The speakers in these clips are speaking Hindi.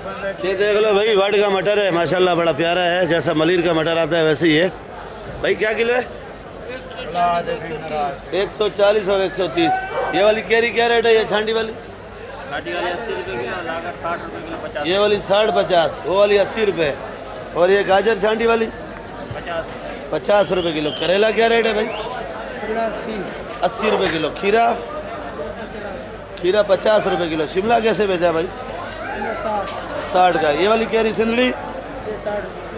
ये देख लो भाई, वाट का मटर है माशाल्लाह, बड़ा प्यारा है, जैसा मलिर का मटर आता है वैसे ही है भाई। क्या किलो है? 140 और 130। ये वाली कैरी क्या रेट है? ये छांडी वाली 80 रुपये किलो, लागत 60 रुपये किलो, 50। ये वाली 60-50, वो वाली 80 रुपये। और ये गाजर छांडी वाली 50 रुपये किलो। करेला क्या रेट है भाई? 80 रुपये किलो। खीरा 50 रुपये किलो। शिमला कैसे बेचा भाई? 60 का। ये वाली कैरी सिंदड़ी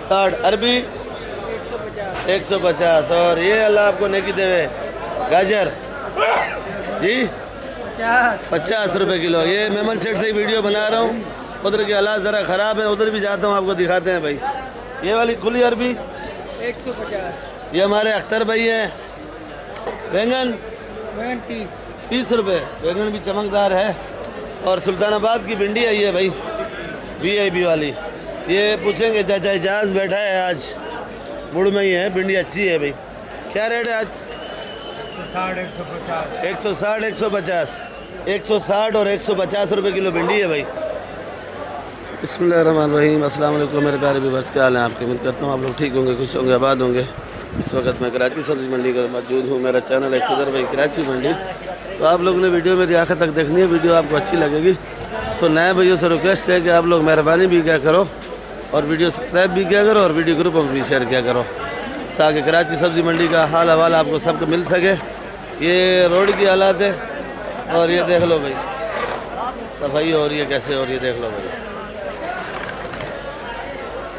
60। अरबी 150। और ये अल्लाह आपको नेकी देवे, गाजर जी 50 रुपये किलो। ये मेमन सेठ से ही वीडियो बना रहा हूँ, उधर के हालात ज़रा ख़राब है, उधर भी जाता हूँ, आपको दिखाते हैं भाई। ये वाली खुली अरबी 150। ये हमारे अख्तर भाई हैं। बैंगन 30 रुपये। बैंगन भी चमकदार है। और सुल्तानाबाद की भिंडी आई है भाई, VIP वाली। ये पूछेंगे चाचा एजाज बैठा है आज, मुड़ में ही है। भिंडी अच्छी है भाई। क्या रेट है आज? 160 150। 160 और 150 रुपये किलो भिंडी है भाई। बिस्मिल्लाहिर्रहमानिर्रहीम। अस्सलाम वालेकुम मेरे प्यारे व्यूअर्स, क्या हाल है आपके? उम्मीद करता हूँ आप लोग ठीक होंगे, खुश होंगे, आबाद होंगे। इस वक्त मैं कराची सब्जी मंडी का मौजूद हूँ। मेरा चैनल है खिदर भाई कराची मंडी। तो आप लोगों ने वीडियो मेरी आखिर तक देखनी है, वीडियो आपको अच्छी लगेगी। तो नए भाइयों से रिक्वेस्ट है कि आप लोग मेहरबानी भी क्या करो और वीडियो सब्सक्राइब भी किया करो और वीडियो ग्रुप में भी शेयर किया करो, ताकि कराची सब्जी मंडी का हाल हवाल आपको सबको मिल सके। ये रोड की हालात है और ये देख लो भाई, सफाई हो रही है कैसे हो रही है, देख लो भाई।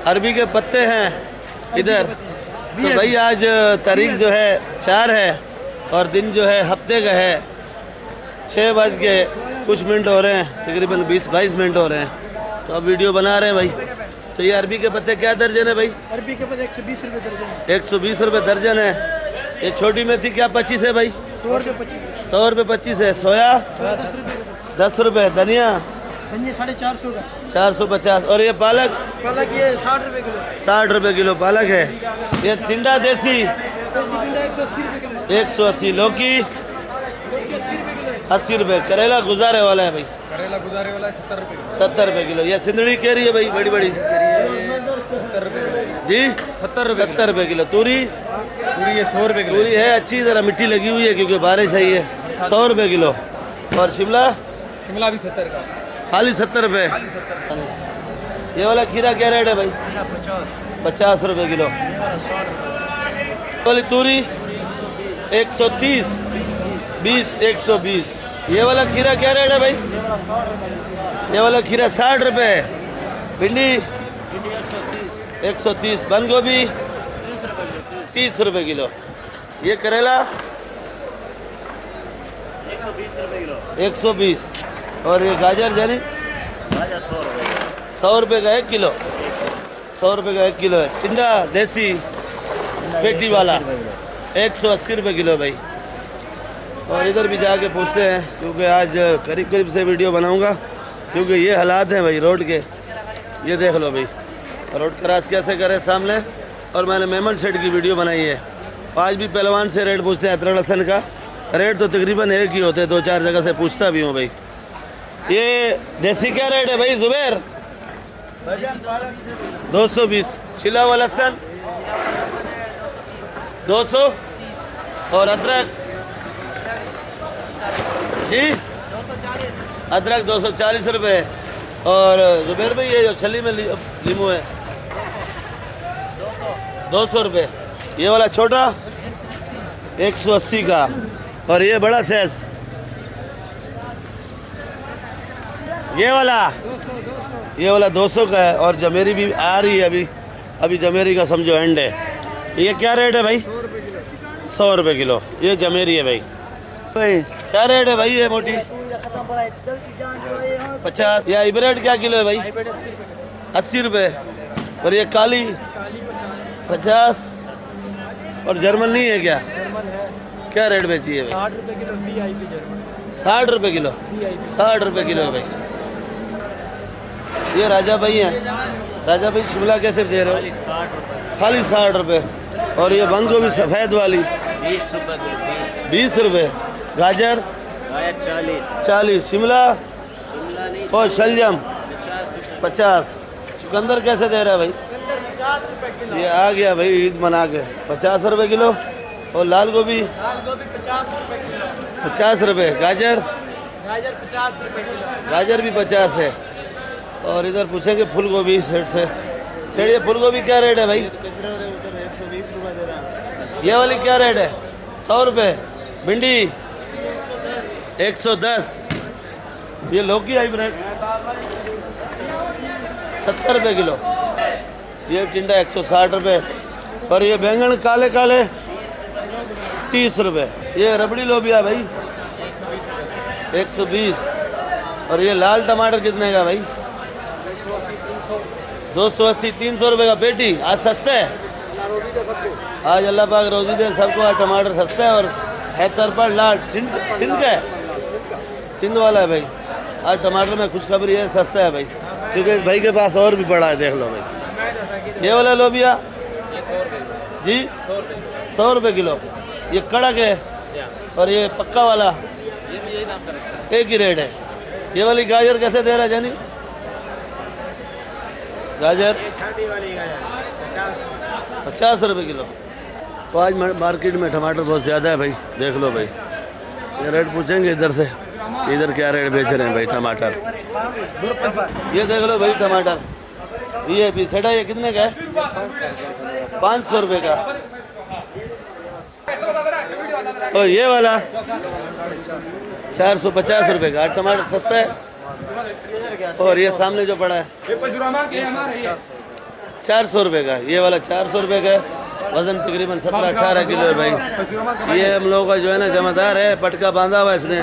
अरबी के पत्ते हैं इधर। तो भाई आज तारीख जो है 4 है और दिन जो है हफ्ते का है। 6 बज के कुछ मिनट हो रहे हैं, तकरीबन 20-22 मिनट हो रहे हैं। तो अब वीडियो बना रहे हैं भाई। तो ये अरबी के पत्ते क्या दर्जन है भाई? अरबी के पत्ते 120 रुपये दर्जन। 120 रुपये दर्जन है। ये छोटी मेथी क्या 25 है भाई? 100 रुपये 25। 100 रुपये 25 है। सोया 10 रुपये। धनिया 450 का 450। और ये पालक ये 60 रुपये किलो। 60 रुपये किलो पालक है। ये टिंडा देसी 180 रुपये किलो। 180। लौकी 80 रुपये। करेला गुजारे वाला है भाई, करेला गुजारे वाला 70 रुपये किलो। 70 रुपये किलो। ये सिंदड़ी कह रही है भाई, बड़ी बड़ी 70 रुपये जी 70 रुपये किलो। तूरी ये 100 रुपये तूरी है अच्छी, ज़रा मिट्टी लगी हुई है क्योंकि बारिश आई है। 100 रुपये किलो। और शिमला भी 70 का, खाली 70 रुपये। ये वाला खीरा क्या रेट है भाई? 50 रुपये किलो। वाली तूरी 130 20 120। ये वाला खीरा क्या रेट है भाई? ये वाला खीरा 60 रुपये। भिंडी 130। बंद गोभी 30 रुपये किलो। ये करेला 120। और ये गाजर जानी 100 रुपये का 1 किलो। 100 रुपये का 1 किलो है। टिंडा देसी पेटी वाला 180 रुपये किलो भाई। और इधर भी जाके पूछते हैं क्योंकि आज करीब करीब से वीडियो बनाऊंगा क्योंकि ये हालात हैं भाई रोड के। ये देख लो भाई, रोड क्रॉस कैसे करें सामने। और मैंने मेमन सेठ की वीडियो बनाई है। आज भी पहलवान से रेट पूछते हैं। अदरक लहसन का रेट तो तकरीबन एक ही होते हैं, 2-4 जगह से पूछता भी हूँ भाई। ये देसी क्या रेट है भाई जुबैर? 220। छिला हुआ लहसन 200। और अदरक जी अदरक 240 रुपये। और जुबैर भाई ये जो छली में लीमू है 200 रुपये। ये वाला छोटा 180 का। और ये बड़ा साइज ये वाला 200 का है। और जमेरी भी आ रही है अभी जमेरी का समझो एंड है। ये क्या रेट है भाई? 100 रुपये किलो। ये जमेरी है भाई। क्या रेट है भाई? ये मोटी 50। या हाइब्रिड क्या किलो है भाई? 80 रुपये। और ये काली 50। और जर्मन नहीं है क्या? क्या रेट बेची है भाई? 60 रुपये किलो VIP जर्मन। 60 रुपये किलो। 60 रुपये किलो है भाई। ये राजा भाई हैं। राजा भाई शिमला कैसे दे रहे हो? खाली 60 रुपये। और ये बंद गोभी सफ़ेद वाली 20 रुपये किलो। 20 रुपये। गाजर 40। शिमला और शलजम 50। चुकंदर कैसे दे रहा है भाई? 50 रुपए किलो। ये आ गया भाई ईद मना के 50 रुपए किलो। और लाल गोभी लाल गोभी 50 रुपए किलो। 50 रुपए। गाजर गाजर 50 रुपए किलो। गाजर भी 50 है। और इधर पूछेंगे फूल गोभी सेठ से। सेठ ये फूल गोभी क्या रेट है भाई? 120 रुपए दे रहा है। ये वाली क्या रेट है? 100 रुपये। भिंडी 110। ये लौकी हाइब्रिड 70 रुपये किलो। ये टिंडा 160 रुपये। और ये बैंगन काले काले 30 रुपये। ये रबड़ी लोबिया भाई 120। और ये लाल टमाटर कितने का भाई? 280 300 रुपये का पेटी। आज सस्ता है। आज अल्लाह पाक रोजी दे सबको। आज टमाटर सस्ता है। और है तरपड़ लाल सिंध का है, सिंध वाला है भाई। आज टमाटर में खुशखबरी है, सस्ता है भाई, क्योंकि इस भाई के पास और भी बड़ा है। देख लो भाई ये वाला लोबिया जी 100 रुपये किलो। ये कड़क है। और ये पक्का वाला एक ही रेट है। ये वाली गाजर कैसे दे रहा है जानी? गाजर 50 रुपये किलो। तो आज मार्केट में टमाटर बहुत ज़्यादा है भाई। देख लो भाई ये रेट पूछेंगे इधर से, इधर क्या रेट बेच रहे हैं भाई टमाटर। ये देख लो भाई टमाटर। ये भी सेटा ये कितने का है? 500 रुपये का। और ये वाला 450 रुपये का। टमाटर सस्ता है। और ये सामने जो पड़ा है 400 रुपये का। ये वाला 400 रुपये का है। वजन तकरीबन 17-18 किलो है भाई। ये हम लोगों का जो है ना जमादार है, पटका बांधा हुआ है इसने।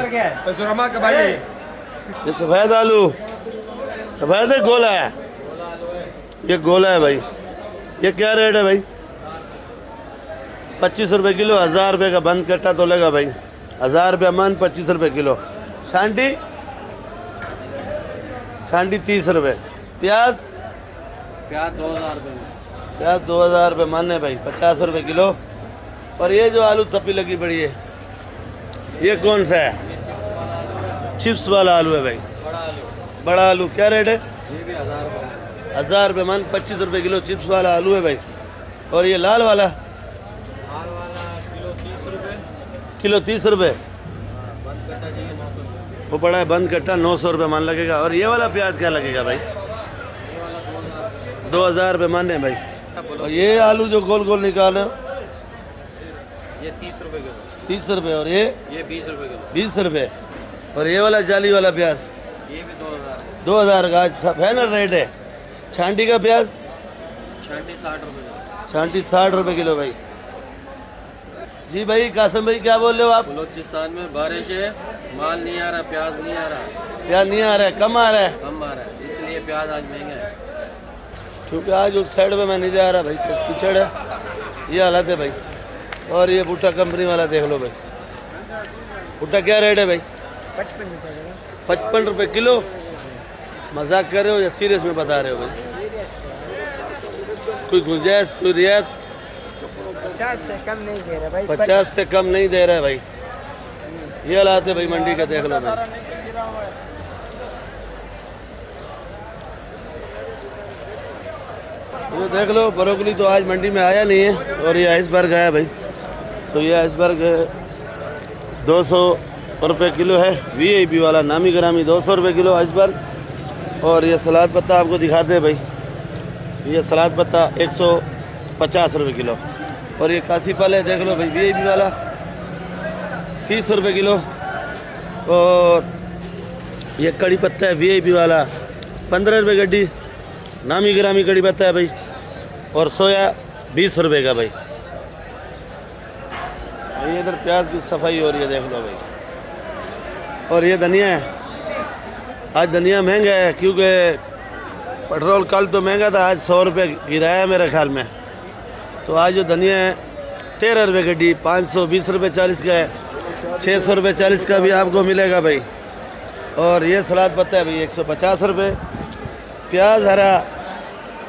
ये सफ़ेद आलू, सफ़ेद है गोला है? ये गोला है भाई। ये क्या रेट है भाई? 25 रुपये किलो। 1000 रुपये का बंद कट्टा तोलेगा भाई। 1000 रुपये मन, 25 रुपये किलो। छांटी 30 रुपये। प्याज 2000 रुपये। प्याज 2000 रुपये मन है भाई, 50 रुपये किलो। और ये जो आलू थप्पी लगी पड़ी है ये कौन सा है? चिप्स वाला आलू है भाई, बड़ा आलू। क्या रेट है? 1000 रुपये मन, 25 रुपये किलो। चिप्स वाला आलू है भाई। और ये लाल वाला किलो 30 रुपये। वो पड़ा है बंद कट्टा 900 रुपये मन लगेगा। और ये वाला प्याज क्या लगेगा भाई? 2000 रुपये मन है भाई। और ये आलू जो गोल गोल निकाले ये 30 रुपये किलो। 30 रुपये। और ये 20 रुपये किलो। 20 रुपये। और ये वाला जाली वाला प्याज ये भी 2000। 2000 का। आज फाइनल रेट है। छांटी का प्याज छांटी 60 रुपये किलो। छांटी 60 रुपये किलो भाई। जी भाई कासिम भाई क्या बोल रहे हो आप? बलूचिस्तान में बारिश है, माल नहीं आ रहा, प्याज नहीं आ रहा। प्याज नहीं आ रहा है, कम आ रहा है। कम आ रहा है, इसलिए प्याज आज महंगा है। क्योंकि आज उस साइड में मैं नहीं जा रहा भाई, कीचड़ है। ये हालत है भाई। और ये भुट्टा कंपनी वाला देख लो भाई। भुट्टा क्या रेट है भाई? 55 रुपये किलो। मजाक कर रहे हो या सीरियस में बता रहे हो भाई? कोई गुंजाइश, कोई रियायत? 50 से कम नहीं दे रहा भाई। 50 से कम नहीं दे रहा है भाई। ये हालात है भाई मंडी का, देख लो भाई। ये देख लो ब्रोकली तो आज मंडी में आया नहीं है। और ये आइसबर्ग आया भाई। तो ये आइसबर्ग 200 रुपये किलो है। VIP वाला नामी ग्रामी 200 रुपये किलो आइसबर्ग। और ये सलाद पत्ता आपको दिखाते हैं भाई। ये सलाद पत्ता 150 रुपये किलो। और ये काशी फल है देख लो भाई, VIP वाला 30 रुपये किलो। और ये कड़ी पत्ता है VIP वाला 15 रुपये गड्डी, नामी ग्रामी कड़ी पत्ता है भाई। और सोया 20 रुपये का भाई। ये इधर प्याज की सफाई हो रही है देख लो भाई। और ये धनिया है। आज धनिया महंगा है क्योंकि पेट्रोल कल तो महंगा था, आज 100 रुपये गिराया है मेरे ख्याल में। तो आज जो धनिया है 13 रुपये गड्डी, 520 रुपये 40 का है। 600 रुपये 40 का भी आपको मिलेगा भाई। और ये सलाद पत्ता है भाई 150 रुपये। प्याज हरा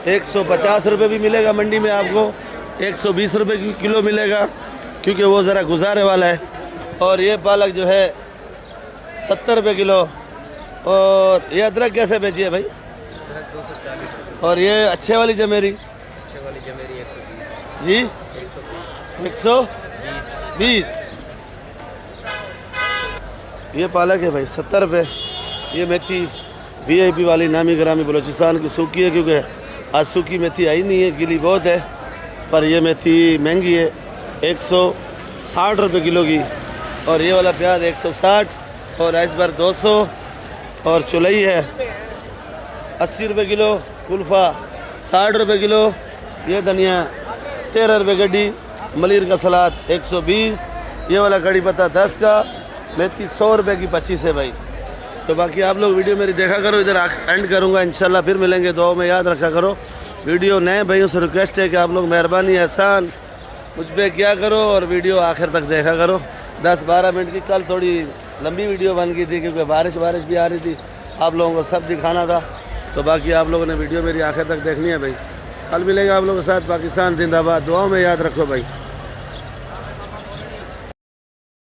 150 रुपये भी मिलेगा मंडी में आपको। 120 रुपये किलो मिलेगा क्योंकि वो ज़रा गुजारे वाला है। और ये पालक जो है 70 रुपये किलो। और ये अदरक कैसे बेची है भाई? 240 और ये अच्छे वाली जमेरी अच्छे वाली जमेरी 120 जी 120 120। ये पालक है भाई 70 रुपये। ये मेथी VIP वाली नामी ग्रामी बलूचिस्तान की सूखी है, क्योंकि आज सूखी मेथी आई नहीं है, गीली बहुत है। पर ये मेथी महंगी है, 160 रुपये किलो की। और ये वाला प्याज 160 और आइसबर 200 और चुलई है 80 रुपये किलो। कुल्फ़ा 60 रुपये किलो। ये धनिया 13 रुपये गड्डी। मलिर का सलाद 120। ये वाला कड़ी पत्ता 10 का। मेथी 100 रुपये की 25 है भाई। तो बाकी आप लोग वीडियो मेरी देखा करो, इधर एंड करूँगा इंशाल्लाह, फिर मिलेंगे। दुआ में याद रखा करो। वीडियो नए भाइयों से रिक्वेस्ट है कि आप लोग मेहरबानी एहसान मुझ पर क्या करो और वीडियो आखिर तक देखा करो। 10-12 मिनट की कल थोड़ी लंबी वीडियो बन गई थी, क्योंकि बारिश भी आ रही थी, आप लोगों को सब दिखाना था। तो बाकी आप लोगों ने वीडियो मेरी आखिर तक देखनी है भाई। कल मिलेंगे आप लोगों के साथ। पाकिस्तान जिंदाबाद। दुआओं में याद रखो भाई।